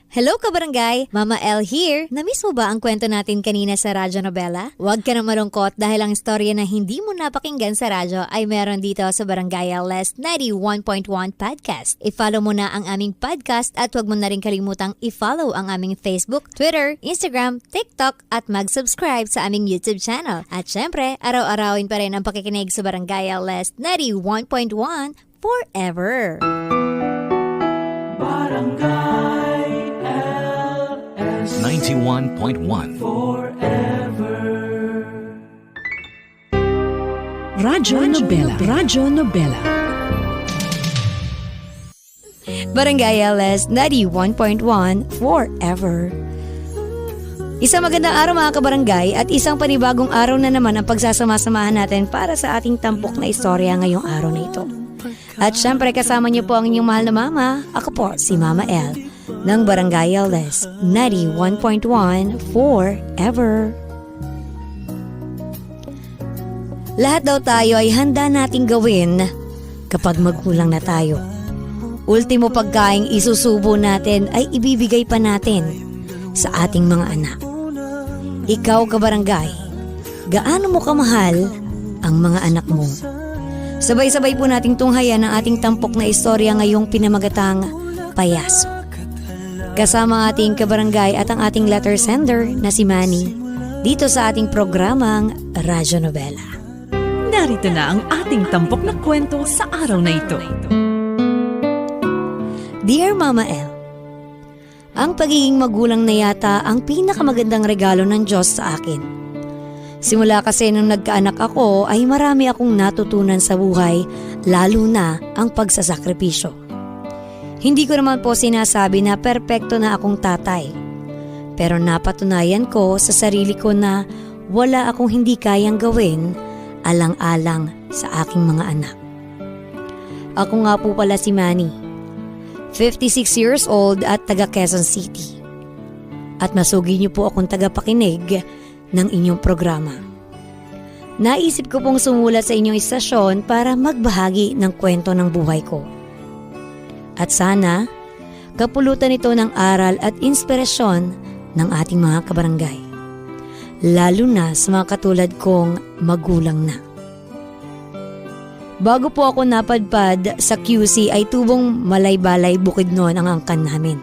Hello kabarangay! Mama L here! Namiss mo ba ang kwento natin kanina sa Radyo Nobela? Huwag ka na malungkot dahil ang istorya na hindi mo napakinggan sa radyo ay meron dito sa Barangay LS 91.1 Podcast. I-follow mo na ang aming podcast at huwag mo na rin kalimutang i-follow ang aming Facebook, Twitter, Instagram, TikTok at mag-subscribe sa aming YouTube channel. At syempre, araw-arawin pa rin ang pakikinig sa Barangay LS 91.1 forever! Barangay 91.1 Radyo Nobela. Radyo Nobela. Barangay LS 91.1 forever. Isang magandang araw mga kabarangay at isang panibagong araw na naman ang pagsasama-samahan natin para sa ating tampok na istorya ngayong araw na ito. At syempre kasama niyo po ang inyong mahal na mama, ako po si Mama L ng Barangay LS 91.1 forever. Lahat daw tayo ay handa nating gawin kapag magulang na tayo. Ultimo pagkaing isusubo natin ay ibibigay pa natin sa ating mga anak. Ikaw kabarangay, gaano mo kamahal ang mga anak mo? Sabay-sabay po nating tunghayan ang ating tampok na istorya ngayong pinamagatang Payaso. Kasama ang ating kabarangay at ang ating letter sender na si Manny dito sa ating programang Radyo Nobela. Narito na ang ating tampok na kwento sa araw na ito. Dear Mama L, ang pagiging magulang na yata ang pinakamagandang regalo ng Diyos sa akin. Simula kasi nung nagkaanak ako ay marami akong natutunan sa buhay, lalo na ang pagsasakripisyo. Hindi ko naman po sinasabi na perpekto na akong tatay. Pero napatunayan ko sa sarili ko na wala akong hindi kayang gawin alang-alang sa aking mga anak. Ako nga po pala si Manny, 56 years old at taga Quezon City. At masugi niyo po akong tagapakinig ng inyong programa. Naisip ko pong sumulat sa inyong istasyon para magbahagi ng kwento ng buhay ko. At sana, kapulutan ito ng aral at inspirasyon ng ating mga kabarangay. Lalo na sa mga katulad kong magulang na. Bago po ako napadpad sa QC ay tubong Malay-Balay Bukidnon ang angkan namin.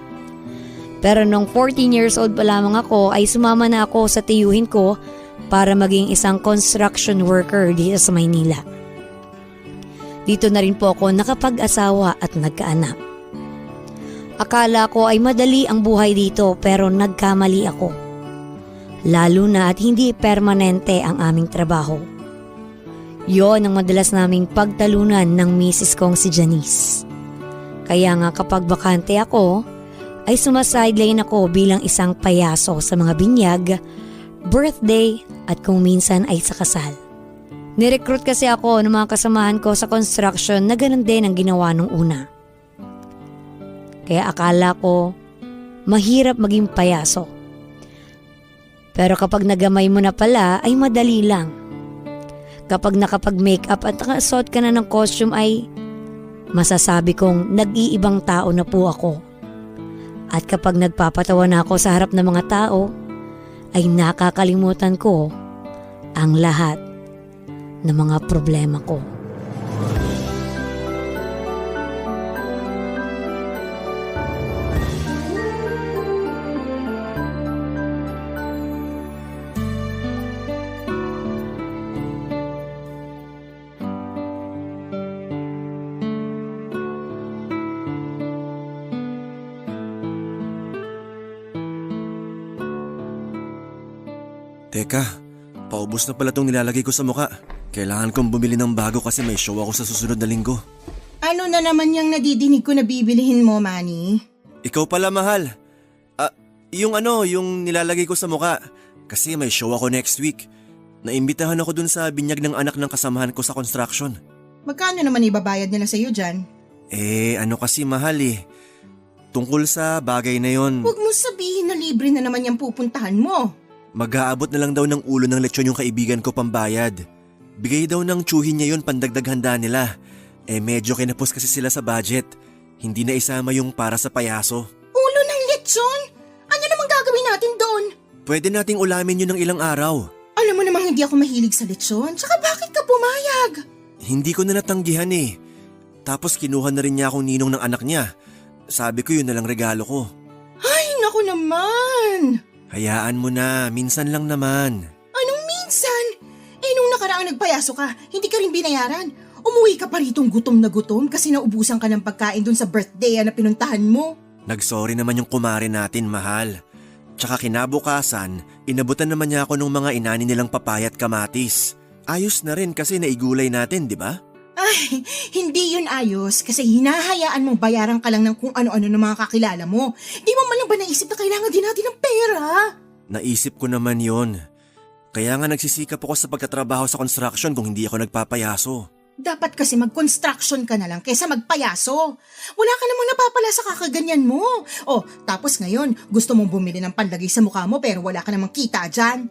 Pero nung 14 years old pa lamang ako ay sumama na ako sa tiyuhin ko para maging isang construction worker dito sa Maynila. Dito na rin po ako nakapag-asawa at nagkaanak. Akala ko ay madali ang buhay dito pero nagkamali ako. Lalo na at hindi permanente ang aming trabaho. Yon ang madalas naming pagtalunan ng misis kong si Janice. Kaya nga kapag bakante ako, ay sumasideline ako bilang isang payaso sa mga binyag, birthday at kung minsan ay sa kasal. Nirecruit kasi ako ng mga kasamahan ko sa construction na ganun din ang ginawa nung una. Kaya akala ko mahirap maging payaso. Pero kapag nagamay mo na pala ay madali lang. Kapag nakapag-makeup at nakasuot ka na ng costume ay masasabi kong nag-iibang tao na po ako. At kapag nagpapatawa na ako sa harap ng mga tao, ay nakakalimutan ko ang lahat ng mga problema ko. Teka, paubos na pala itong nilalagay ko sa muka. Kailangan kong bumili ng bago kasi may show ako sa susunod na linggo. Ano na naman yung nadidinig ko na bibilihin mo, Manny? Ikaw pala, mahal. Yung nilalagay ko sa muka. Kasi may show ako next week. Naimbitahan ako dun sa binyag ng anak ng kasamahan ko sa construction. Magkano naman ibabayad nila sa'yo dyan? Kasi mahal eh. Tungkol sa bagay na yon. Huwag mo sabihin na libre na naman yung pupuntahan mo. Mag-aabot na lang daw ng ulo ng lechon yung kaibigan ko pambayad. Bigay daw ng tsuhin niya yun pandagdag handa nila. Medyo kinapos kasi sila sa budget. Hindi na isama yung para sa payaso. Ulo ng lechon? lechon? Ano namang gagawin natin doon? Pwede nating ulamin yun ng ilang araw. Alam mo namang hindi ako mahilig sa lechon. Tsaka bakit ka pumayag? Hindi ko na natanggihan eh. Tapos kinuha na rin niya akong ninong ng anak niya. Sabi ko yun na lang regalo ko. Ay, naku naman. Hayaan mo na, minsan lang naman. Anong minsan? Nung nakaraang nagpayaso ka, hindi ka rin binayaran. Umuwi ka pa ritong gutom na gutom kasi naubusan ka ng pagkain dun sa birthday na pinuntahan mo. Nagsorry naman yung kumare natin, mahal. Tsaka kinabukasan, inabutan naman niya ako ng mga inani nilang papaya at kamatis. Ayos na rin kasi naigulay natin, di ba? Ay, hindi yun ayos kasi hinahayaan mong bayaran ka lang ng kung ano-ano ng mga kakilala mo. Di mo man lang ba naisip na kailangan din natin ng pera? Naisip ko naman yon. Kaya nga nagsisikap ako sa pagtatrabaho sa construction kung hindi ako nagpapayaso. Dapat kasi mag-construction ka na lang kaysa magpayaso. Wala ka namang napapala sa kakaganyan mo. Tapos ngayon, gusto mong bumili ng panlagay sa mukha mo pero wala ka namang kita dyan.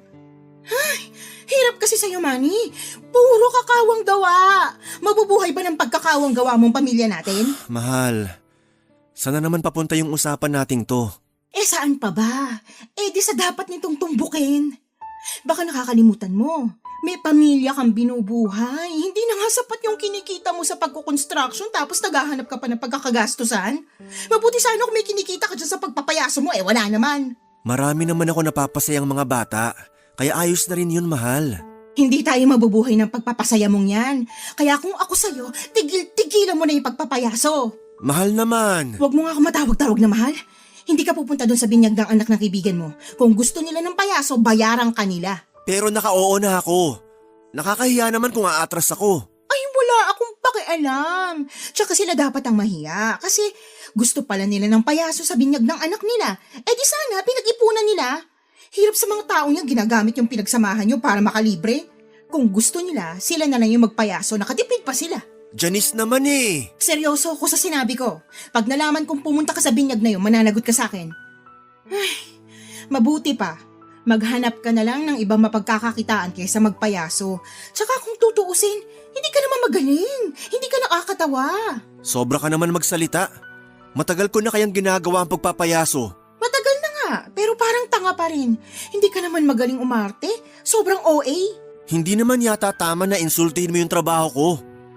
Ay, hirap kasi sa'yo, Manny. Puro kakawang gawa. Mabubuhay ba ng pagkakawang gawa mong pamilya natin? Mahal, sana naman papunta yung usapan nating to. Saan pa ba? Di sa dapat nitong tumbukin. Baka nakakalimutan mo. May pamilya kang binubuhay. Hindi na nga sapat yung kinikita mo sa pagkukonstruction tapos naghahanap ka pa ng pagkakagastusan. Mabuti sana kung may kinikita ka dyan sa pagpapayaso mo wala naman. Marami naman ako napapasayang mga bata, kaya ayos na rin yun, mahal. Hindi tayo mabubuhay ng pagpapasaya mong yan. Kaya kung ako sa'yo, tigilan mo na yung pagpapayaso. Mahal naman. Huwag mo nga ako matawag-tawag na mahal. Hindi ka pupunta doon sa binyag ng anak ng kaibigan mo. Kung gusto nila ng payaso, bayaran ka nila. Pero naka-oo na ako. Nakakahiya naman kung aatras ako. Ay, wala akong pakialam. Tsaka sila dapat ang mahiya. Kasi gusto pala nila ng payaso sa binyag ng anak nila. Di sana, pinag-ipunan nila. Hirap sa mga taong yan, ginagamit yung pinagsamahan nyo para makalibre. Kung gusto nila, sila na lang yung magpayaso, nakatipid pa sila. Janice naman eh. Seryoso ako sa sinabi ko. Pag nalaman kong pumunta ka sa binyag na yun, mananagot ka sa akin. Ay, mabuti pa. Maghanap ka na lang ng ibang mapagkakakitaan kaysa magpayaso. Tsaka kung tutuusin, hindi ka naman magaling. Hindi ka nakakatawa. Sobra ka naman magsalita. Matagal ko na kayang ginagawa ang pagpapayaso. Matagal na nga, pero parang tanga pa rin. Hindi ka naman magaling umarte. Sobrang OA. Hindi naman yata tama na insultihin mo yung trabaho ko.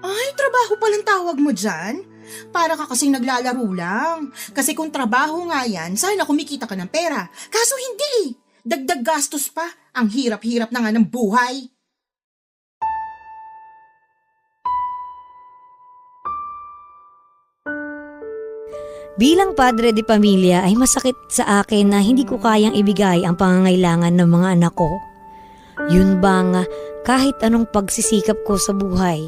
Ay, trabaho palang tawag mo dyan? Para ka kasing naglalaro lang. Kasi kung trabaho nga yan, sana kumikita ka ng pera. Kaso hindi. Dagdag gastos pa. Ang hirap-hirap na nga ng buhay. Bilang padre de pamilya ay masakit sa akin na hindi ko kayang ibigay ang pangangailangan ng mga anak ko. Yun bang kahit anong pagsisikap ko sa buhay,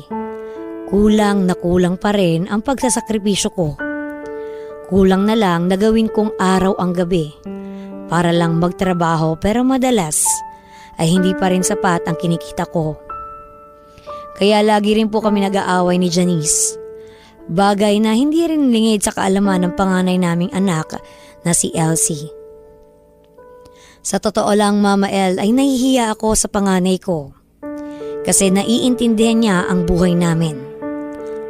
kulang na kulang pa rin ang pagsasakripisyo ko. Kulang na lang na gawin kong araw ang gabi para lang magtrabaho pero madalas ay hindi pa rin sapat ang kinikita ko. Kaya lagi rin po kami nag-aaway ni Janice. Bagay na hindi rin lingid sa kaalaman ng panganay naming anak na si Elsie. Sa totoo lang, Mama El, ay nahihiya ako sa panganay ko. Kasi naiintindihan niya ang buhay namin.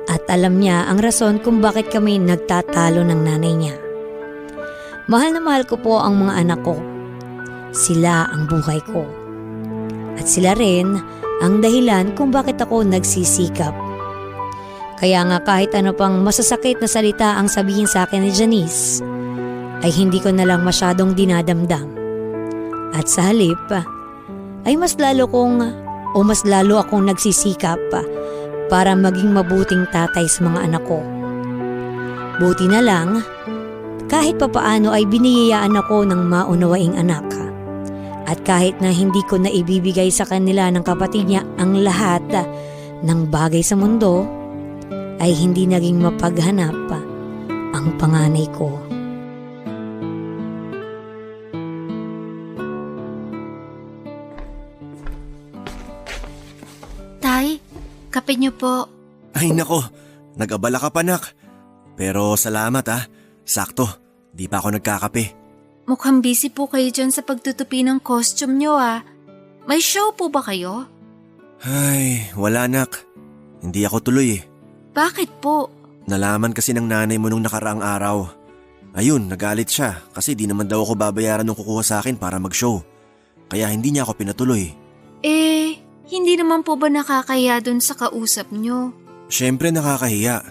At alam niya ang rason kung bakit kami nagtatalo ng nanay niya. Mahal na mahal ko po ang mga anak ko. Sila ang buhay ko. At sila rin ang dahilan kung bakit ako nagsisikap. Kaya nga kahit ano pang masasakit na salita ang sabihin sa akin ni Janice, ay hindi ko na lang masyadong dinadamdam. At sa halip, ay mas lalo akong nagsisikap para maging mabuting tatay sa mga anak ko. Buti na lang, kahit papaano ay biniyayaan ako ng maunawaing anak. At kahit na hindi ko na ibibigay sa kanila ng kapatid niya ang lahat ng bagay sa mundo, ay hindi naging mapaghanap ang panganay ko. Tay, kape niyo po. Ay nako, nag-abala ka pa nak. Pero salamat sakto, di pa ako nagkakape. Mukhang busy po kayo dyan sa pagtutupi ng costume niyo May show po ba kayo? Ay, wala nak. Hindi ako tuloy Bakit po? Nalaman kasi ng nanay mo nung nakaraang araw. Ayun, nagalit siya kasi di naman daw ako babayaran ng kukuha sa akin para mag-show. Kaya hindi niya ako pinatuloy. Hindi naman po ba nakakaya dun sa kausap nyo? Siyempre nakakahiya.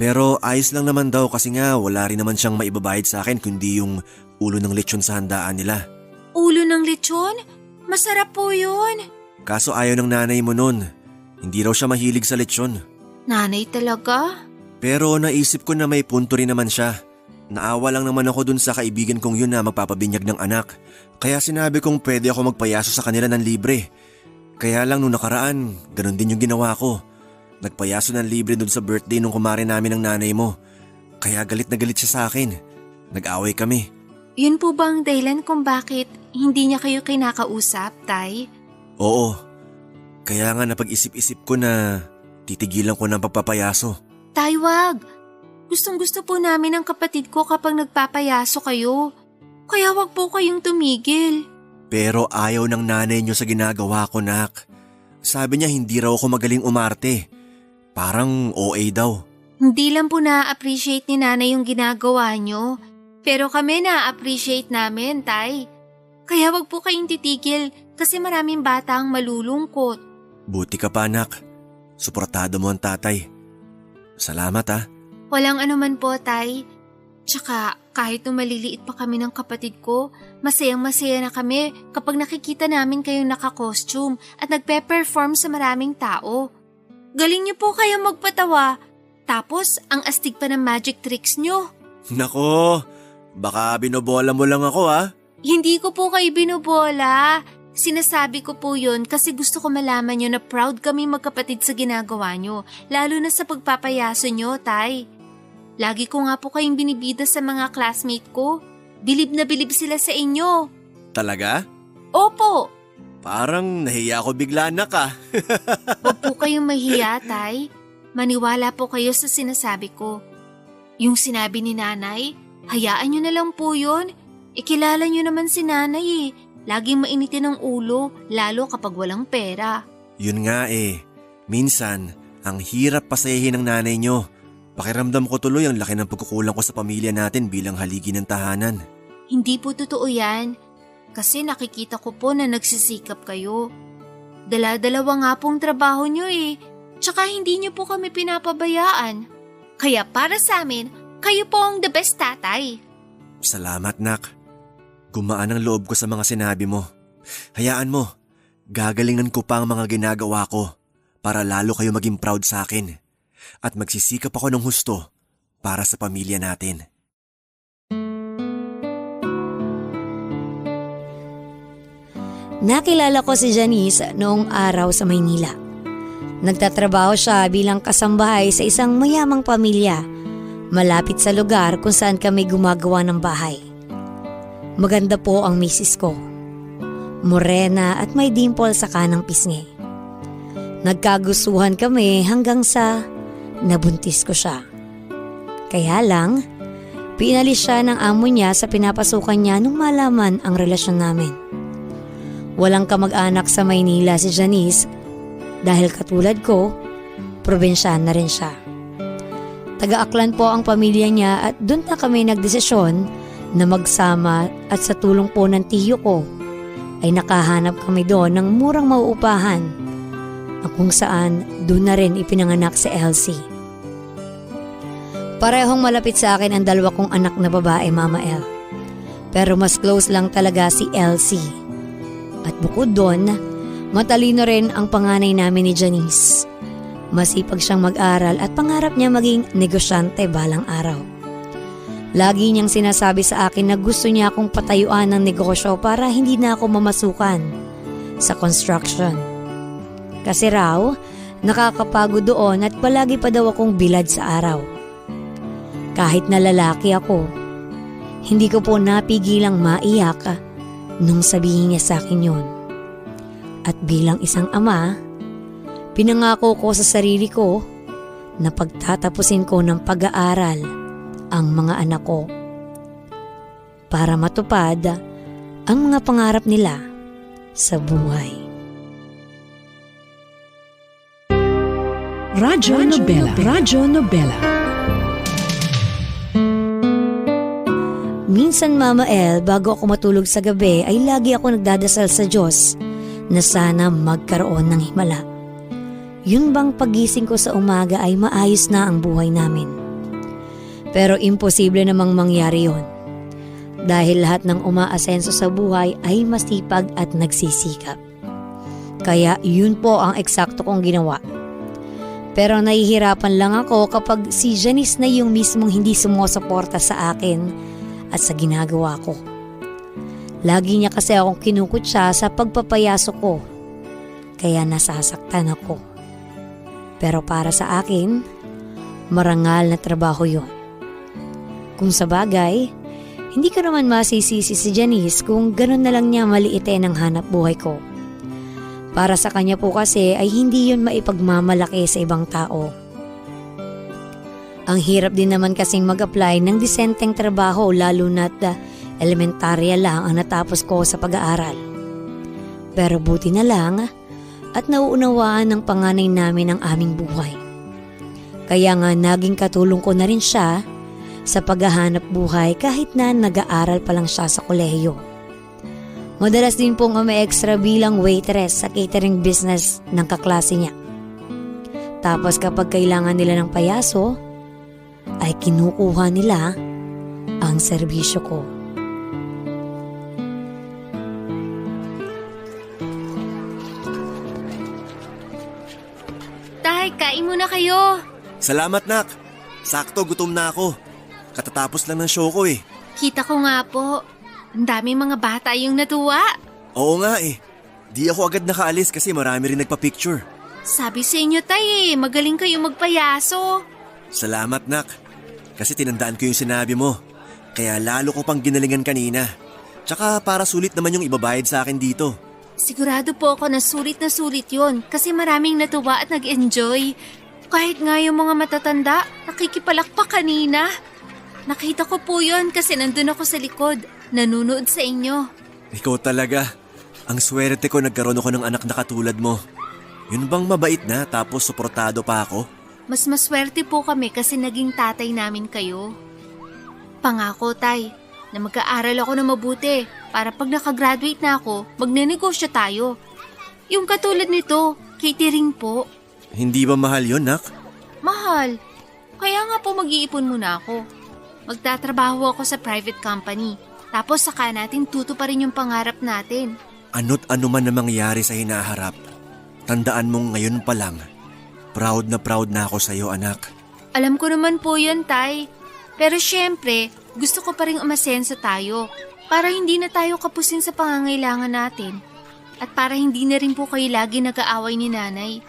Pero ayos lang naman daw kasi nga wala rin naman siyang maibabayad sa akin kundi yung ulo ng lechon sa handaan nila. Ulo ng lechon? Masarap po yun. Kaso ayaw ng nanay mo nun. Hindi raw siya mahilig sa lechon. Nanay talaga? Pero naisip ko na may punto rin naman siya. Naawa lang naman ako dun sa kaibigan kong yun na magpapabinyag ng anak. Kaya sinabi kong pwede ako magpayaso sa kanila ng libre. Kaya lang nung nakaraan, ganun din yung ginawa ko. Nagpayaso ng libre dun sa birthday nung kumare namin ng nanay mo. Kaya galit na galit siya sa akin. Nag-away kami. Yun po ba ang dahilan kung bakit hindi niya kayo kinakausap, Tay? Oo. Kaya nga napag-isip-isip ko na titigilan ko ng pagpapayaso. Tay, wag. Gustong-gusto po namin ang kapatid ko kapag nagpapayaso kayo. Kaya wag po kayong tumigil. Pero ayaw ng nanay niyo sa ginagawa ko, nak. Sabi niya hindi raw ako magaling umarte. Parang OA daw. Hindi lang po na-appreciate ni nanay yung ginagawa nyo. Pero kami na-appreciate namin, Tay. Kaya wag po kayong titigil kasi maraming bata ang malulungkot. Buti ka pa, nak. Suportado mo ang tatay. Salamat, ha. Walang anuman po, Tay. Tsaka kahit nung maliliit pa kami ng kapatid ko, masayang-masaya na kami kapag nakikita namin kayong naka-costume at nagpe-perform sa maraming tao. Galing niyo po kayo magpatawa. Tapos ang astig pa ng magic tricks niyo. Nako, baka binobola mo lang ako, ha. Hindi ko po kayo binubola. Sinasabi ko po yun kasi gusto ko malaman nyo na proud kami magkapatid sa ginagawa nyo, lalo na sa pagpapayaso nyo, Tay. Lagi ko nga po kayong binibida sa mga classmate ko. Bilib na bilib sila sa inyo. Talaga? Opo. Parang nahiya ako bigla, nak, ha. Huwag po kayong mahiya, Tay. Maniwala po kayo sa sinasabi ko. Yung sinabi ni nanay, hayaan nyo na lang po yun. Ikilala nyo naman si nanay eh. Laging mainitin ang ulo, lalo kapag walang pera. Yun nga eh. Minsan, ang hirap pasayahin ng nanay nyo. Pakiramdam ko tuloy ang laki ng pagkukulang ko sa pamilya natin bilang haligi ng tahanan. Hindi po totoo yan. Kasi nakikita ko po na nagsisikap kayo. Dala-dalawa nga pong trabaho nyo eh. Tsaka hindi nyo po kami pinapabayaan. Kaya para sa amin, kayo po ang the best tatay. Salamat, nak. Gumaan ang loob ko sa mga sinabi mo. Hayaan mo, gagalingan ko pa ang mga ginagawa ko para lalo kayo maging proud sa akin. At magsisikap ako ng husto para sa pamilya natin. Nakilala ko si Janice noong araw sa Maynila. Nagtatrabaho siya bilang kasambahay sa isang mayamang pamilya, malapit sa lugar kung saan kami gumagawa ng bahay. Maganda po ang misis ko. Morena at may dimple sa kanang pisngi. Nagkagustuhan kami hanggang sa nabuntis ko siya. Kaya lang, pinalis siya ng amo niya sa pinapasukan niya nung malaman ang relasyon namin. Walang kamag-anak sa Maynila si Janice dahil katulad ko, probinsyana rin siya. Taga-Aklan po ang pamilya niya at doon na kami nagdesisyon na magsama at sa tulong po ng tiyo ko ay nakahanap kami doon ng murang mauupahan at kung saan doon na rin ipinanganak si Elsie. Parehong malapit sa akin ang dalawa kong anak na babae, Mama El. Pero mas close lang talaga si Elsie. At bukod doon, matalino rin ang panganay namin ni Janice. Masipag siyang mag-aral at pangarap niya maging negosyante balang araw. Lagi niyang sinasabi sa akin na gusto niya akong patayuan ng negosyo para hindi na ako mamasukan sa construction. Kasi raw, nakakapagod doon at palagi pa daw akong bilad sa araw. Kahit na lalaki ako, hindi ko po napigilang maiyak nung sabihin niya sa akin yun. At bilang isang ama, pinangako ko sa sarili ko na pagtatapusin ko ng pag-aaral ang mga anak ko para matupad ang mga pangarap nila sa buhay. Radyo Nobela. Minsan Mama El, bago ako matulog sa gabi ay lagi ako nagdadasal sa Diyos na sana magkaroon ng himala. Yun bang pagising ko sa umaga ay maayos na ang buhay namin. Pero imposible namang mangyari yon. Dahil lahat ng umaasenso sa buhay ay masipag at nagsisikap. Kaya yun po ang eksakto kong ginawa. Pero nahihirapan lang ako kapag si Janice na yung mismong hindi sumusuporta sa akin at sa ginagawa ko. Lagi niya kasi akong kinukutsa sa pagpapayaso ko. Kaya nasasaktan ako. Pero para sa akin, marangal na trabaho yon. Kung sa bagay, hindi ko naman masisisi si Janice kung ganun na lang niya maliitin ang hanap buhay ko. Para sa kanya po kasi ay hindi yun maipagmamalaki sa ibang tao. Ang hirap din naman kasing mag-apply ng disenteng trabaho lalo na't elementarya lang ang natapos ko sa pag-aaral. Pero buti na lang at nauunawaan ng panganay namin ang aming buhay. Kaya nga naging katulong ko na rin siya sa paghahanap buhay kahit na nag-aaral pa lang siya sa kolehiyo. Madalas din pong umi-extra bilang waitress sa catering business ng kaklase niya. Tapos kapag kailangan nila ng payaso, ay kinukuha nila ang serbisyo ko. Tay, kain muna kayo. Salamat, Nak. Sakto, gutom na ako. Katatapos lang ng show ko eh. Kita ko nga po. Ang daming mga bata yung natuwa. Oo nga eh. Di ako agad nakaalis kasi marami rin nagpa-picture. Sabi sa inyo, Tay, magaling kayo magpayaso. Salamat, Nak. Kasi tinandaan ko yung sinabi mo. Kaya lalo ko pang ginalingan kanina. Tsaka para sulit naman yung ibabayad sa akin dito. Sigurado po ako na sulit yun kasi maraming natuwa at nag-enjoy. Kahit nga yung mga matatanda, nakikipalakpak kanina. Nakita ko po yun kasi nandun ako sa likod, nanunood sa inyo. Ikaw talaga. Ang swerte ko nagkaroon ako ng anak na katulad mo. Yun bang mabait na tapos suportado pa ako? Mas maswerte po kami kasi naging tatay namin kayo. Pangako, Tay, na mag-aaral ako na mabuti para pag nakagraduate na ako, magnenegosyo tayo. Yung katulad nito, catering po. Hindi ba mahal yun, Nak? Mahal. Kaya nga po mag-iipon muna ako. Magtatrabaho ako sa private company. Tapos saka natin tutuparin yung pangarap natin. Ano't ano man na mangyari sa hinaharap, tandaan mong ngayon pa lang, proud na ako sa iyo, anak. Alam ko naman po yun, Tay. Pero syempre, gusto ko pa rin umasenso tayo para hindi na tayo kapusin sa pangangailangan natin. At para hindi na rin po kayo lagi nag-aaway ni Nanay.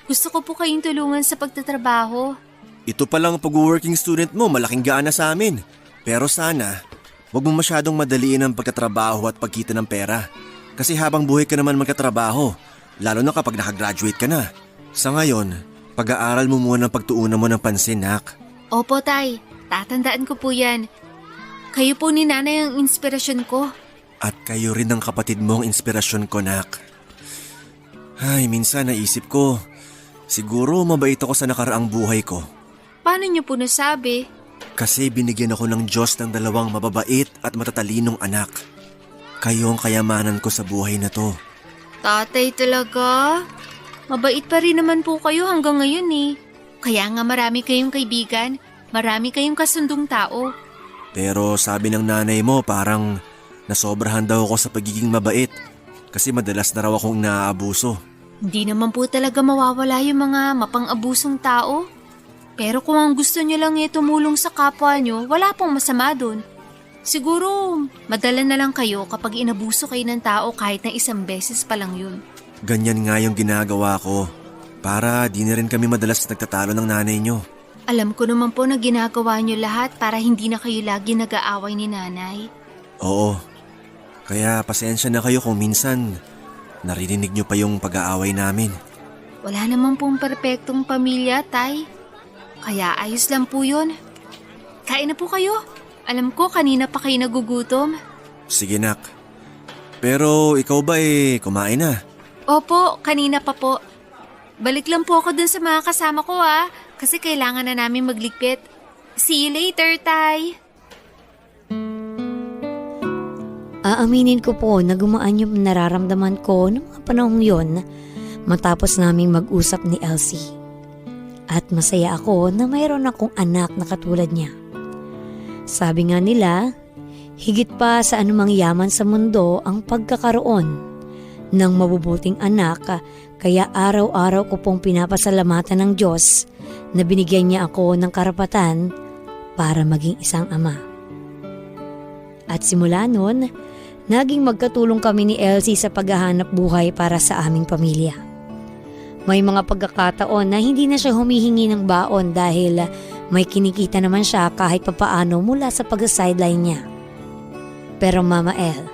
Gusto ko po kayong tulungan sa pagtatrabaho. Ito palang pag-working student mo, malaking gaan na sa amin. Pero sana, wag mo masyadong madaliin ang pagtatrabaho at pagkita ng pera. Kasi habang buhay ka naman magkatrabaho, lalo na kapag nakagraduate ka na. Sa ngayon, pag-aaral mo muna ang pagtuunan mo ng pansin, Nak. Opo, Tay. Tatandaan ko po yan. Kayo po ni Nanay ang inspirasyon ko. At kayo rin ang kapatid mo ang inspirasyon ko, Nak. Ay, minsan naisip ko, siguro mabait ako sa nakaraang buhay ko. Paano niyo po nasabi? Kasi binigyan ako ng Diyos ng dalawang mababait at matatalinong anak. Kayo ang kayamanan ko sa buhay na to. Tatay talaga? Mabait pa rin naman po kayo hanggang ngayon eh. Kaya nga marami kayong kaibigan, marami kayong kasundong tao. Pero sabi ng nanay mo parang nasobrahan daw ako sa pagiging mabait. Kasi madalas na raw akong naaabuso. Hindi naman po talaga mawawala yung mga mapang-abusong tao. Pero kung ang gusto nyo lang tumulong sa kapwa nyo, wala pong masama dun. Siguro, madala na lang kayo kapag inabuso kayo ng tao kahit na isang beses pa lang yun. Ganyan nga yung ginagawa ko. Para di na rin kami madalas nagtatalo ng nanay nyo. Alam ko naman po na ginagawa nyo lahat para hindi na kayo lagi nag-aaway ni Nanay. Oo. Kaya pasensya na kayo kung minsan naririnig nyo pa yung pag-aaway namin. Wala naman pong perpektong pamilya, Tay. Kaya ayos lang po yun. Kain na po kayo. Alam ko kanina pa kayo nagugutom. Sige, Nak. Pero ikaw ba kumain na? Opo, kanina pa po. Balik lang po ako dun sa mga kasama ko kasi kailangan na namin magligpit. See you later, Tay. Aaminin ko po na gumaan yung nararamdaman ko noong mga panahong yon matapos naming mag-usap ni Elsie. At masaya ako na mayroon akong anak na katulad niya. Sabi nga nila, higit pa sa anumang yaman sa mundo ang pagkakaroon ng mabubuting anak, kaya araw-araw ko pong pinapasalamatan ng Diyos na binigyan niya ako ng karapatan para maging isang ama. At simula noon, naging magkatulong kami ni Elsie sa paghahanap buhay para sa aming pamilya. May mga pagkakataon na hindi na siya humihingi ng baon dahil may kinikita naman siya kahit papaano mula sa pag-sideline niya. Pero Mama El,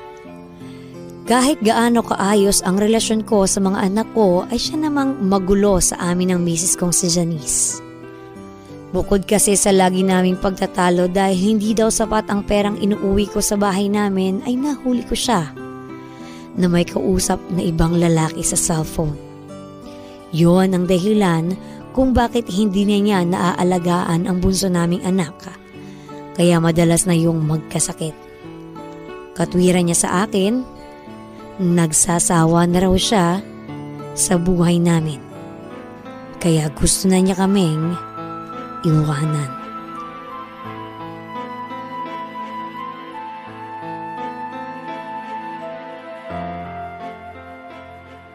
kahit gaano kaayos ang relasyon ko sa mga anak ko ay siya namang magulo sa amin ng misis kong si Janice. Bukod kasi sa lagi naming pagtatalo dahil hindi daw sapat ang perang inuuwi ko sa bahay namin ay nahuli ko siya na may kausap na ibang lalaki sa cellphone. Yon ang dahilan kung bakit hindi niya naaalagaan ang bunso naming anak, kaya madalas na yung magkasakit. Katwiran niya sa akin, nagsasawa na raw siya sa buhay namin. Kaya gusto na niya kaming iwanan.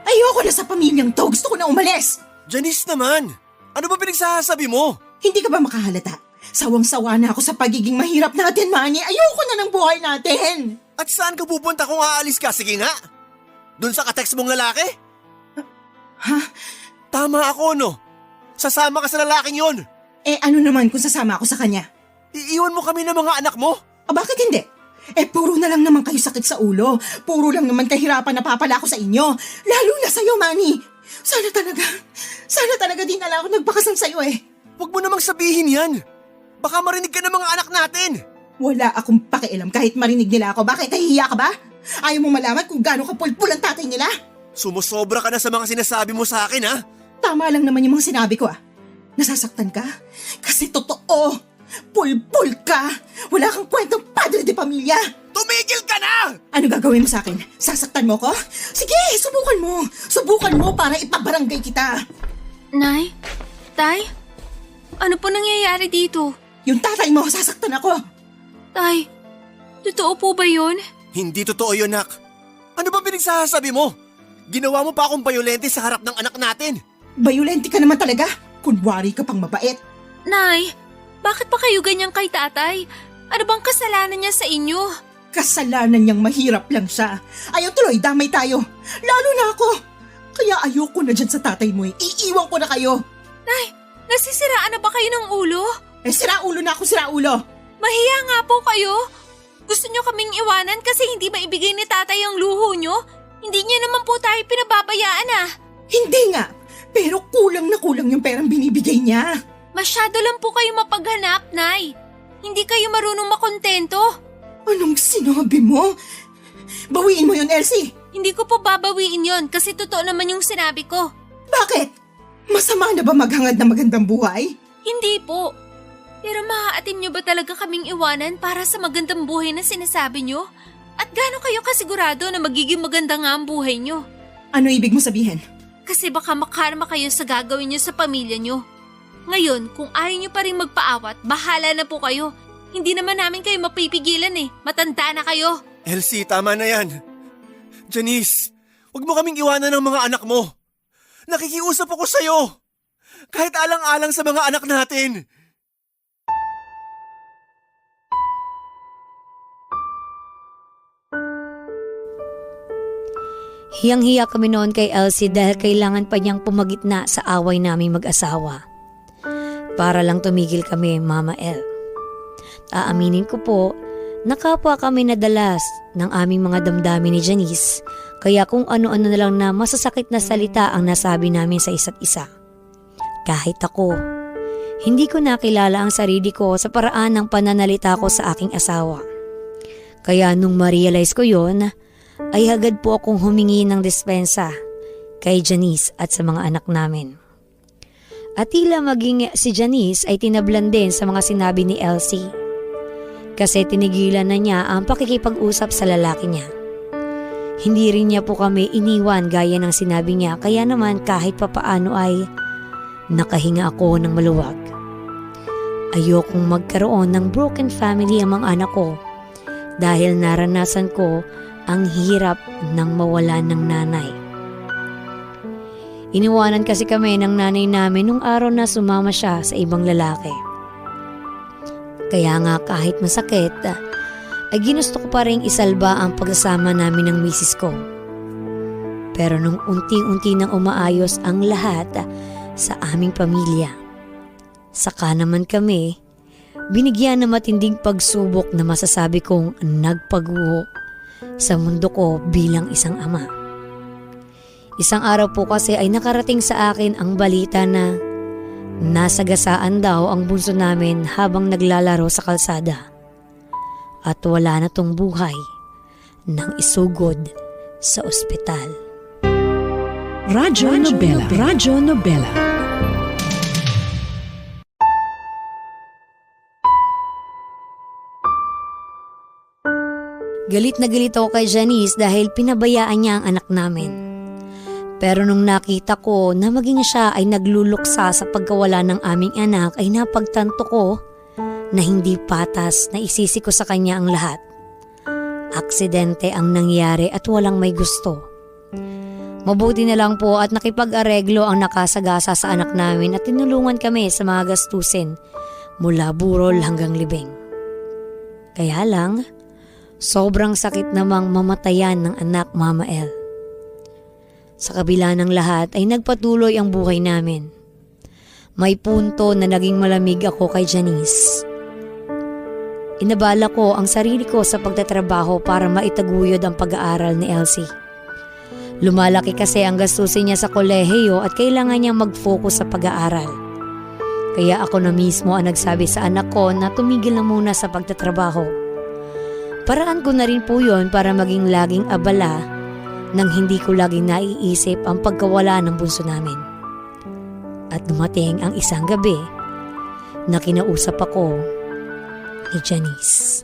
Ayoko na sa pamilyang to. Gusto ko na umalis. Janice naman! Ano ba pinagsasabi mo? Hindi ka ba makahalata? Sawang-sawa na ako sa pagiging mahirap natin, Manny. Ayoko na ng buhay natin. At saan ka pupunta kung aalis ka? Sige nga! Doon sa katext mong lalaki? Ha? Tama ako, no? Sasama ka sa lalaking yon. Eh ano naman kung sasama ako sa kanya? Iiwan mo kami ng mga anak mo? Bakit hindi? Puro na lang naman kayo sakit sa ulo. Puro lang naman kahirapan na papala ko sa inyo. Lalo na sa'yo, Manny. Sana talaga din na lang ako nagpakasal sa'yo eh. Huwag mo namang sabihin yan. Baka marinig ka ng mga anak natin. Wala akong pakialam kahit marinig nila ako. Bakit? Nahihiya ka ba? Ayaw mo malaman kung gaano kapulpul ang tatay nila? Sumusobra ka na sa mga sinasabi mo sa akin, ha? Tama lang naman yung mga sinabi ko ah. Nasasaktan ka? Kasi totoo. Pulpul ka. Wala kang kwentang padre de pamilya. Tumigil ka na! Ano gagawin mo sa akin? Sasaktan mo ko? Sige, subukan mo. Subukan mo para ipabarangay kita. Nay? Tay? Ano po nangyayari dito? Yung tatay mo, sasaktan ako. Tay, totoo po ba yun? Hindi totoo yun, Nak. Ano ba pinagsasabi mo? Ginawa mo pa akong bayolente sa harap ng anak natin. Bayolente ka naman talaga. Kunwari ka pang mabait. Nay, bakit pa kayo ganyan kay tatay? Ano bang kasalanan niya sa inyo? Kasalanan niyang mahirap lang siya. Ayaw tuloy, damay tayo. Lalo na ako. Kaya ayoko na dyan sa tatay mo eh. Iiwan ko na kayo. Nay, nasisiraan na ba kayo ng ulo? Sira ulo na ako, sira ulo. Mahiya nga po kayo. Gusto niyo kaming iwanan kasi hindi maibigay ni tatay ang luho niyo? Hindi niya naman po tayo pinababayaan ah. Hindi nga. Pero kulang na kulang yung perang binibigay niya. Masyado lang po kayo mapaghanap, Nay. Hindi kayo marunong makontento. Anong sinabi mo? Bawiin mo yun, Elsie. Hindi ko po babawiin yon kasi totoo naman yung sinabi ko. Bakit? Masama na ba maghangad ng magandang buhay? Hindi po. Pero maaatim niyo ba talaga kaming iwanan para sa magandang buhay na sinasabi niyo? At gaano kayo kasigurado na magiging maganda nga ang buhay niyo? Ano ibig mo sabihin? Kasi baka makarma kayo sa gagawin niyo sa pamilya niyo. Ngayon, kung ayaw niyo pa rin magpaawat, bahala na po kayo. Hindi naman namin kayo mapipigilan eh. Matanda na kayo. Elsie, tama na yan. Janice, huwag mo kaming iwanan ng mga anak mo. Nakikiusap ako sa'yo. Kahit alang-alang sa mga anak natin. Hiyang-hiya kami noon kay Elsie dahil kailangan pa niyang pumagitna sa away naming mag-asawa. Para lang tumigil kami, Mama El. Aaminin ko po, nakapwa kami nadalas ng aming mga damdamin ni Janice, kaya kung ano-ano na lang na masasakit na salita ang nasabi namin sa isa't isa. Kahit ako, hindi ko nakilala ang sarili ko sa paraan ng pananalita ko sa aking asawa. Kaya nung ma-realize ko yon, ay agad po akong humingi ng dispensa kay Janice at sa mga anak namin. At tila maging si Janice ay tinablan din sa mga sinabi ni Elsie. kasi tinigilan na niya ang pakikipag-usap sa lalaki niya. Hindi rin niya po kami iniwan gaya ng sinabi niya, kaya naman kahit papaano ay nakahinga ako ng maluwag. Ayokong magkaroon ng broken family ang mga anak ko dahil naranasan ko ang hirap ng mawalan ng nanay. Iniwanan kasi kami ng nanay namin nung araw na sumama siya sa ibang lalaki. Kaya nga kahit masakit, ay ginusto ko pa rin isalba ang pagsasama namin ng misis ko. Pero nung unti-unti nang umaayos ang lahat sa aming pamilya, saka naman kami binigyan ng matinding pagsubok na masasabi kong nagpaguho sa mundo ko bilang isang ama. Isang araw po kasi ay nakarating sa akin ang balita na nasagasaan daw ang bunso namin habang naglalaro sa kalsada. At wala na tong buhay nang isugod sa ospital. Radyo Nobela. Radyo Nobela. Galit na galit ako kay Janice dahil pinabayaan niya ang anak namin. Pero nung nakita ko na maging siya ay nagluluksa sa pagkawala ng aming anak ay napagtanto ko na hindi patas na isisi ko sa kanya ang lahat. Aksidente ang nangyari at walang may gusto. Mabuti na lang po at nakipag-areglo ang nakasagasa sa anak namin at tinulungan kami sa mga gastusin mula burol hanggang libing. Kaya lang, sobrang sakit namang mamatayan ng anak, Mama El. Sa kabila ng lahat ay nagpatuloy ang buhay namin. May punto na naging malamig ako kay Janice. Inabala ko ang sarili ko sa pagtatrabaho para maitaguyod ang pag-aaral ni Elsie. Lumalaki kasi ang gastusin niya sa kolehiyo at kailangan niyang mag-focus sa pag-aaral. Kaya ako na mismo ang nagsabi sa anak ko na tumigil na muna sa pagtatrabaho. Paraan ko na rin po yun para maging laging abala nang hindi ko laging naiisip ang pagkawala ng bunso namin. At dumating ang isang gabi na kinausap ako ni Janice.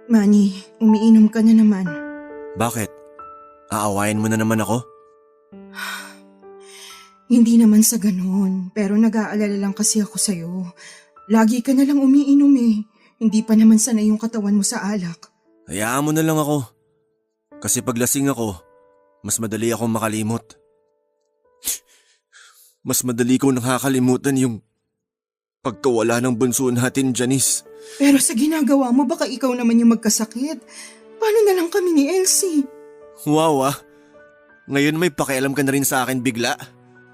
Manny, umiinom ka na naman. Bakit? Aawayan mo na naman ako? Hindi naman sa ganun, pero nag-aalala lang kasi ako sa'yo. Lagi ka na lang umiinom eh. Hindi pa naman sanay yung katawan mo sa alak. Hayaan mo na lang ako. Kasi pag lasing ako, mas madali akong makalimot. Mas madali kong nakakalimutan yung pagkawala ng bunso natin, Janice. Pero sa ginagawa mo, baka ikaw naman yung magkasakit. Paano na lang kami ni Elsie? Wow ah. Ngayon may pakialam ka na rin sa akin bigla.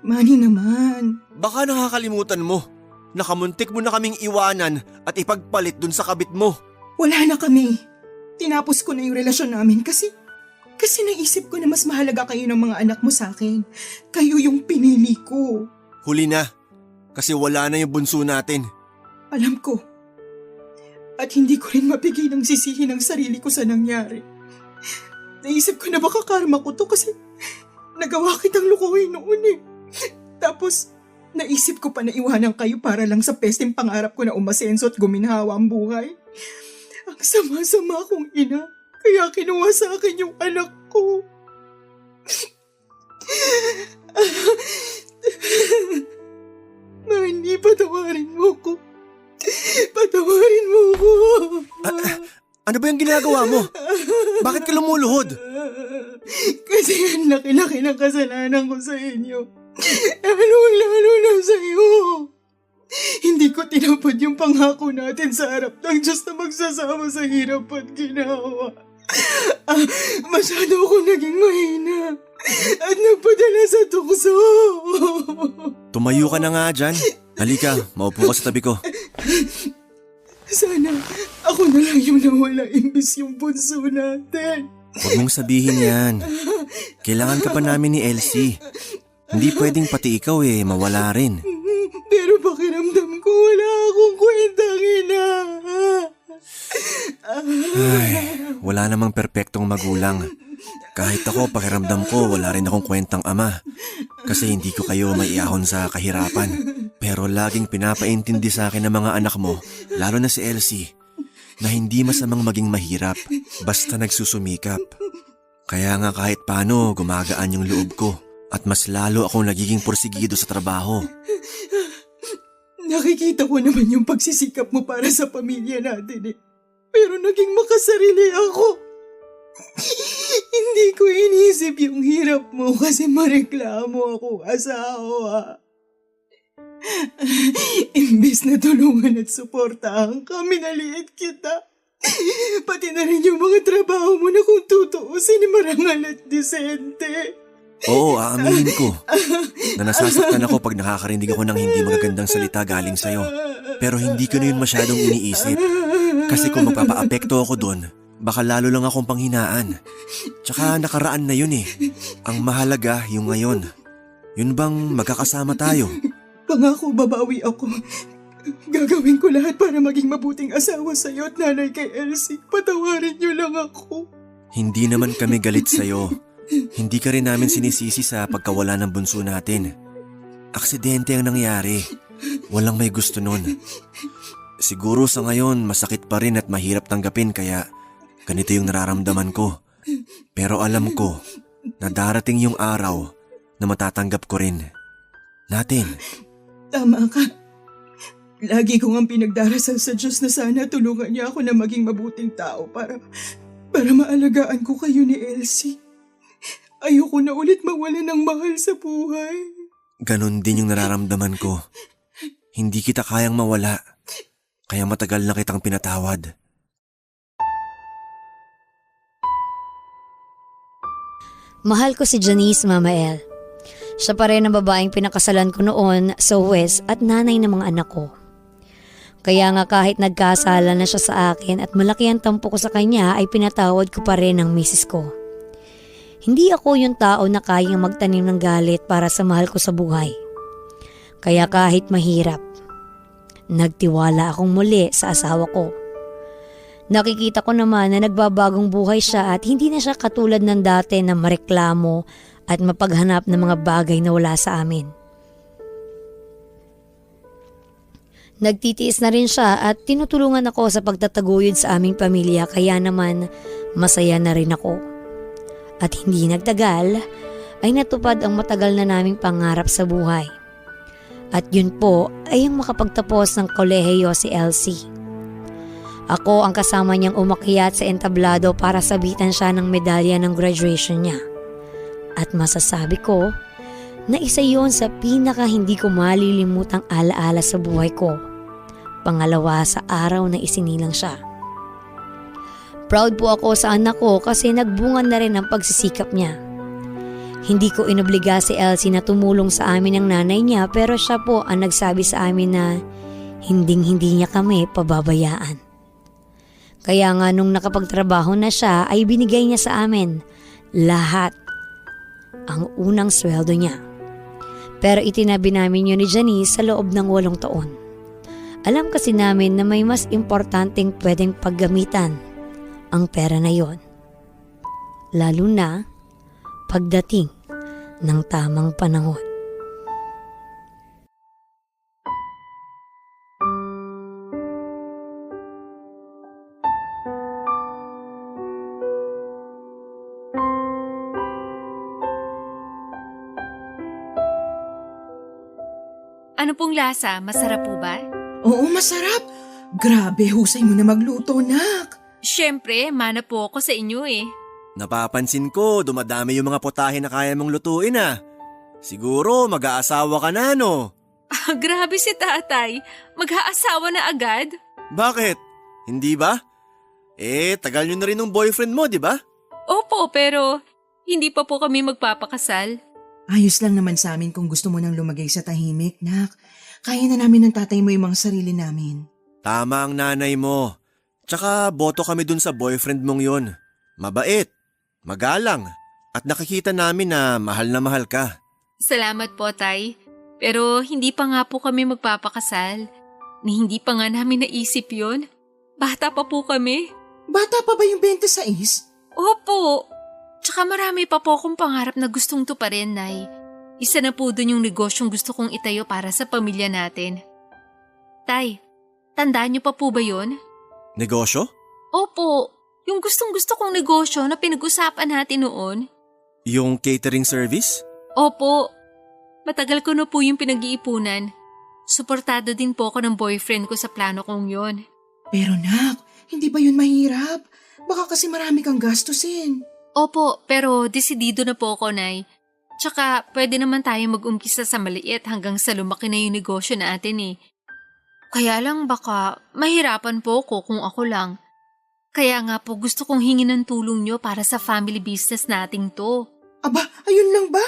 Manny naman. Baka nakakalimutan mo. Nakamuntik mo na kaming iwanan at ipagpalit dun sa kabit mo. Wala na kami. Tinapos ko na yung relasyon namin kasi naisip ko na mas mahalaga kayo ng mga anak mo sa akin. Kayo yung pinili ko. Huli na. Kasi wala na yung bunso natin. Alam ko. At hindi ko rin mapigilang sisihin ang sarili ko sa nangyari. Naisip ko na baka karma ko to kasi nagawa kitang lukuhin noon eh. Tapos, naisip ko pa na iwanan kayo para lang sa pesteng pangarap ko na umasenso at guminhawa ang buhay. Ang sama-sama kong ina, kaya kinuha sa akin yung anak ko. Manny, patawarin mo ko. Patawarin mo ko. Ano ba yung ginagawa mo? Bakit ka lumuluhod? Kasi ang laki-laki ng kasalanan ko sa inyo. Lalo na sa iyo. Hindi ko tinapad yung pangako natin sa harap ng Diyos na magsasama sa hirap at ginawa. Masyado ako naging mahina at nagpadala sa tukso. Tumayo ka na nga dyan. Halika, maupo ka sa tabi ko. Sana ako na lang yung nawala imbis yung bunso natin. Huwag mong sabihin yan. Kailangan ka pa namin ni Elsie. Hindi pwedeng pati ikaw mawala rin. Pero pakiramdam ko, kung wala akong kwentang ina. Ay, wala namang perpektong magulang. Kahit ako, pakiramdam ko, wala rin akong kwentang ama. Kasi hindi ko kayo maiahon sa kahirapan. Pero laging pinapaintindi sa akin ng mga anak mo, lalo na si Elsie, na hindi masamang maging mahirap, basta nagsusumikap. Kaya nga kahit paano, gumagaan yung loob ko. At mas lalo akong nagiging porsigido sa trabaho. Nakikita ko naman yung pagsisikap mo para sa pamilya natin eh. Pero naging makasarili ako. Hindi ko inisip yung hirap mo kasi mareklamo ako asawa. Imbes na tulungan at suportahan ka, minaliit kita. Pati na rin yung mga trabaho mo na kung tutuusin marangal at disente. Oo, aaminin ko na nasasaktan ako pag nakakarinig ako ng hindi magagandang salita galing sa'yo. Pero hindi ko na yun masyadong iniisip. Kasi kung magpapaapekto ako doon, baka lalo lang akong panghinaan. Tsaka nakaraan na yun eh. Ang mahalaga yung ngayon. Yun bang magkakasama tayo? Pangako babawi ako. Gagawin ko lahat para maging mabuting asawa sa'yo at nanay kay Elsie. Patawarin niyo lang ako. Hindi naman kami galit sa'yo. Hindi ka rin namin sinisisi sa pagkawala ng bunso natin. Aksidente ang nangyari. Walang may gusto nun. Siguro sa ngayon masakit pa rin at mahirap tanggapin kaya ganito yung nararamdaman ko. Pero alam ko na darating yung araw na matatanggap ko rin. Natin. Tama ka. Lagi ko ang pinagdarasal sa Diyos na sana tulungan niya ako na maging mabuting tao para maalagaan ko kayo ni Elsie. Ayoko na ulit mawala ng mahal sa buhay. Ganon din yung nararamdaman ko. Hindi kita kayang mawala. Kaya matagal na kitang pinatawad. Mahal ko si Janice, Mama El. Siya pa rin ang babaeng pinakasalan ko noon sa West at nanay ng mga anak ko. Kaya nga kahit nagkasala na siya sa akin at malaki ang tampo ko sa kanya ay pinatawad ko pa rin ang misis ko. Hindi ako yung tao na kayang magtanim ng galit para sa mahal ko sa buhay. Kaya kahit mahirap, nagtiwala akong muli sa asawa ko. Nakikita ko naman na nagbabagong buhay siya at hindi na siya katulad ng dati na mareklamo at mapaghanap ng mga bagay na wala sa amin. Nagtitiis na rin siya at tinutulungan ako sa pagtataguyod sa aming pamilya kaya naman masaya na rin ako. At hindi nagtagal ay natupad ang matagal na naming pangarap sa buhay. At yun po ay ang makapagtapos ng kolehiyo si Elsie. Ako ang kasama niyang umakyat sa entablado para sabitan siya ng medalya ng graduation niya. At masasabi ko na isa yun sa pinaka hindi ko malilimutang alaala sa buhay ko. Pangalawa sa araw na isinilang siya. Proud po ako sa anak ko kasi nagbunga na rin ang pagsisikap niya. Hindi ko inobliga si Elsie na tumulong sa amin ng nanay niya pero siya po ang nagsabi sa amin na hinding-hindi niya kami pababayaan. Kaya nga nung nakapagtrabaho na siya ay binigay niya sa amin lahat ang unang sweldo niya. Pero itinabi namin yun ni Janice sa loob ng 8 taon. Alam kasi namin na may mas importanteng pwedeng paggamitan ang pera na yon. Lalo na pagdating ng tamang panahon. Ano pong lasa? Masarap po ba? Oo, masarap. Grabe, husay mo na magluto, nak. Siyempre, mana po ako sa inyo eh. Napapansin ko, dumadami yung mga putahe na kaya mong lutuin ah. Siguro mag-aasawa ka na no? Grabe si tatay. Mag-aasawa na agad? Bakit? Hindi ba? Tagal nyo na rin ng boyfriend mo, di ba? Opo, pero hindi pa po kami magpapakasal. Ayos lang naman sa amin kung gusto mo nang lumagay sa tahimik, nak. Kaya na namin ng tatay mo yung mga sarili namin. Tama ang nanay mo. Tsaka boto kami dun sa boyfriend mong yun. Mabait, magalang, at nakikita namin na mahal ka. Salamat po, tay. Pero hindi pa nga po kami magpapakasal. Ni hindi pa nga namin naisip yon. Bata pa po kami. Bata pa ba yung 26? Opo. Tsaka marami pa po akong pangarap na gustong tuparin, Nay. Isa na po dun yung negosyong gusto kong itayo para sa pamilya natin. Tay, tandaan niyo pa po ba yon? Negosyo? Opo, yung gustong-gusto kong negosyo na pinag-usapan natin noon. Yung catering service? Opo, matagal ko na po yung pinag-iipunan. Suportado din po ako ng boyfriend ko sa plano kong yon. Pero nak, hindi ba yun mahirap? Baka kasi marami kang gastusin. Opo, pero desidido na po ako, Nay. Tsaka pwede naman tayo mag-umpisa sa maliit hanggang sa lumaki na yung negosyo natin eh. Kaya lang baka mahirapan po ako kung ako lang. Kaya nga po gusto kong hingin ng tulong nyo para sa family business nating to. Aba, ayun lang ba?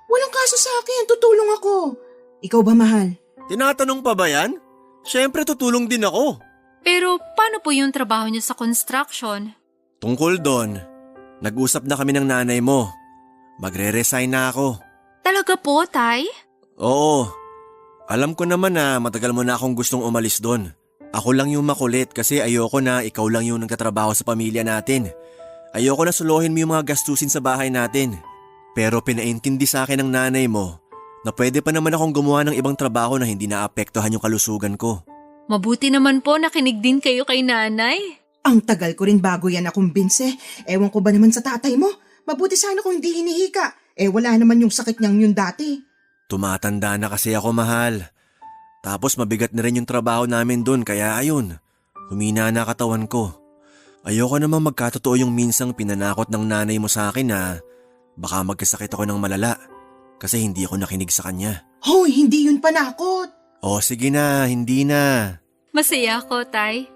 Walang kaso sa akin, tutulong ako. Ikaw ba, mahal? Tinatanong pa ba yan? Siyempre tutulong din ako. Pero paano po yung trabaho nyo sa construction? Tungkol doon, nag-usap na kami ng nanay mo. Magre-resign na ako. Talaga po, Tay? Oo. Alam ko naman na matagal mo na akong gustong umalis doon. Ako lang yung makulit kasi ayoko na ikaw lang yung nagtatrabaho sa pamilya natin. Ayoko na suluhin mo yung mga gastusin sa bahay natin. Pero pinaintindi sa akin ng nanay mo na pwede pa naman akong gumawa ng ibang trabaho na hindi naapektuhan yung kalusugan ko. Mabuti naman po nakinig din kayo kay nanay. Ang tagal ko rin bago yan nakumbinse. Ewan ko ba naman sa tatay mo? Mabuti sana kung hindi hinihika. Wala naman yung sakit niyang yun dati. Tumatanda na kasi ako, mahal. Tapos mabigat na rin yung trabaho namin doon kaya ayun, humina na katawan ko. Ayoko namang magkatotoo yung minsang pinanakot ng nanay mo sa akin na baka magkasakit ako ng malala kasi hindi ako nakinig sa kanya. Hoy, hindi yun panakot. O sige na, hindi na. Masaya ako, Tay.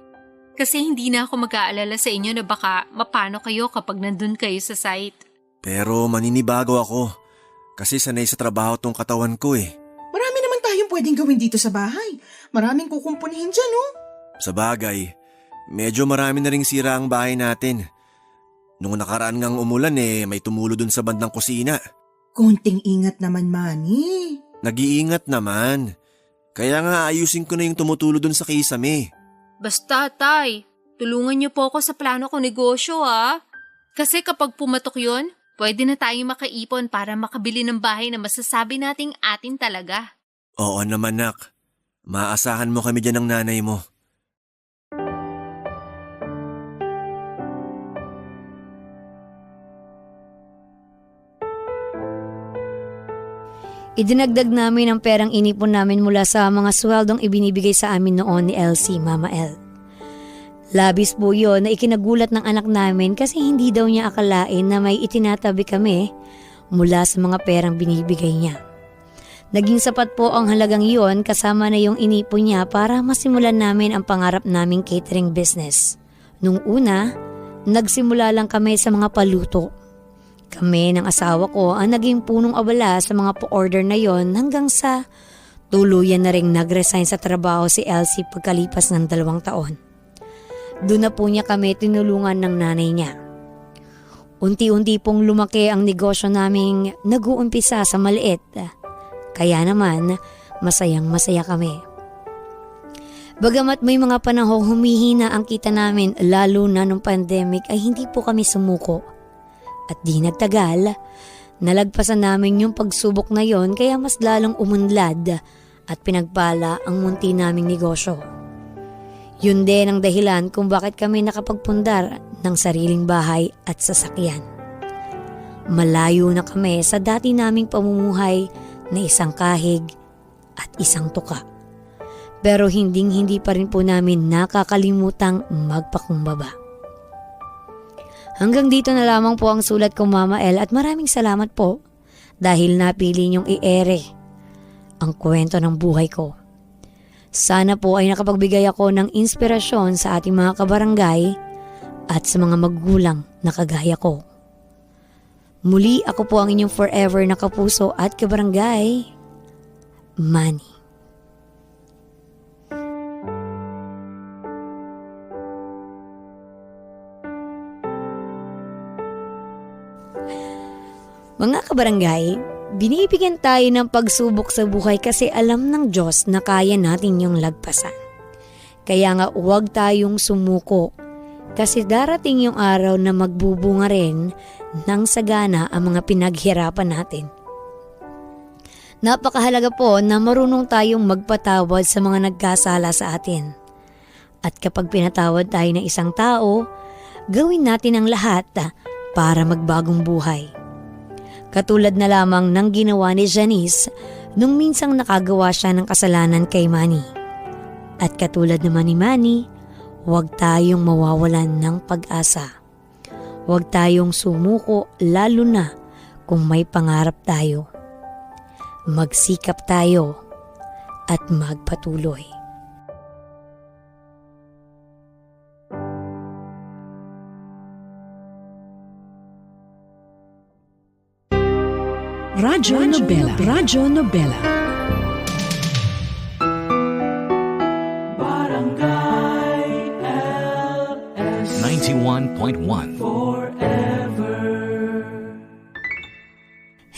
Kasi hindi na ako mag-aalala sa inyo na baka mapano kayo kapag nandun kayo sa site. Pero maninibago ako kasi sanay sa trabaho tong katawan ko eh. Marami naman tayong pwedeng gawin dito sa bahay. Maraming kukumpunihin dyan, oh. Sa bagay, medyo marami na ring sira ang bahay natin. Nung nakaraan ngang umulan may tumulo dun sa bandang kusina. Konting ingat naman, Manny. Nag-iingat naman. Kaya nga ayusin ko na yung tumutulo dun sa kisame. Basta, Tay, tulungan niyo po ako sa plano kong negosyo, ha? Kasi kapag pumatok yon, pwede na tayong makaipon para makabili ng bahay na masasabi nating atin talaga. Oo naman, nak. Maasahan mo kami dyan ng nanay mo. Idinagdag namin ang perang inipon namin mula sa mga sweldong ibinibigay sa amin noon ni Elsie, Mama El. Labis po yun na ikinagulat ng anak namin kasi hindi daw niya akalain na may itinatabi kami mula sa mga perang binibigay niya. Naging sapat po ang halagang iyon kasama na yung inipon niya para masimulan namin ang pangarap naming catering business. Nung una, nagsimula lang kami sa mga paluto. Kami ng asawa ko ang naging punong abala sa mga pa-order na yon hanggang sa tuluyan na ring nag-resign sa trabaho si Elsie pagkalipas ng 2 taon. Doon na po niya kami tinulungan ng nanay niya. Unti-unti pong lumaki ang negosyo naming nag-uumpisa sa maliit. Kaya naman, masayang-masaya kami. Bagamat may mga panahong humihina ang kita namin lalo na nung pandemic ay hindi po kami sumuko. At di nagtagal, nalagpasan namin yung pagsubok na yon kaya mas lalong umunlad at pinagpala ang munti naming negosyo. Yun din ang dahilan kung bakit kami nakapagpundar ng sariling bahay at sasakyan. Malayo na kami sa dati naming pamumuhay na isang kahig at isang tuka. Pero hindi pa rin po namin nakakalimutang magpakumbaba. Hanggang dito na lamang po ang sulat ko, Mama El, at maraming salamat po dahil napili niyong i-ere ang kwento ng buhay ko. Sana po ay nakapagbigay ako ng inspirasyon sa ating mga kabarangay at sa mga magulang na kagaya ko. Muli ako po ang inyong forever na kapuso at kabarangay, Manny. Mga kabarangay, binibigyan tayo ng pagsubok sa buhay kasi alam ng Diyos na kaya natin yung lagpasan. Kaya nga huwag tayong sumuko kasi darating yung araw na magbubunga rin ng sagana ang mga pinaghirapan natin. Napakahalaga po na marunong tayong magpatawad sa mga nagkasala sa atin. At kapag pinatawad tayo ng isang tao, gawin natin ang lahat para magbagong buhay. Katulad na lamang ng ginawa ni Janice nung minsang nakagawa siya ng kasalanan kay Manny. At katulad naman ni Manny, huwag tayong mawawalan ng pag-asa. Huwag tayong sumuko lalo na kung may pangarap tayo. Magsikap tayo at magpatuloy. Radyo Nobela. Radyo Nobela. 91.1.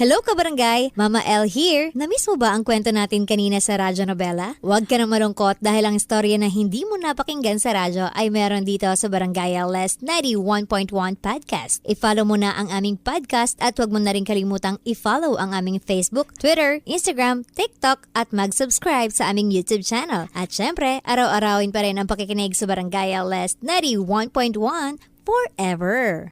Hello kabarangay! Mama L here. Namiss mo ba ang kwento natin kanina sa Radyo Nobela? Huwag ka na malungkot dahil ang istorya na hindi mo napakinggan sa radyo ay meron dito sa Barangay LS 91.1 Podcast. I-follow mo na ang aming podcast at huwag mo na rin kalimutang i-follow ang aming Facebook, Twitter, Instagram, TikTok at mag-subscribe sa aming YouTube channel. At syempre, araw-arawin pa rin ang pakikinig sa Barangay LS 91.1 forever!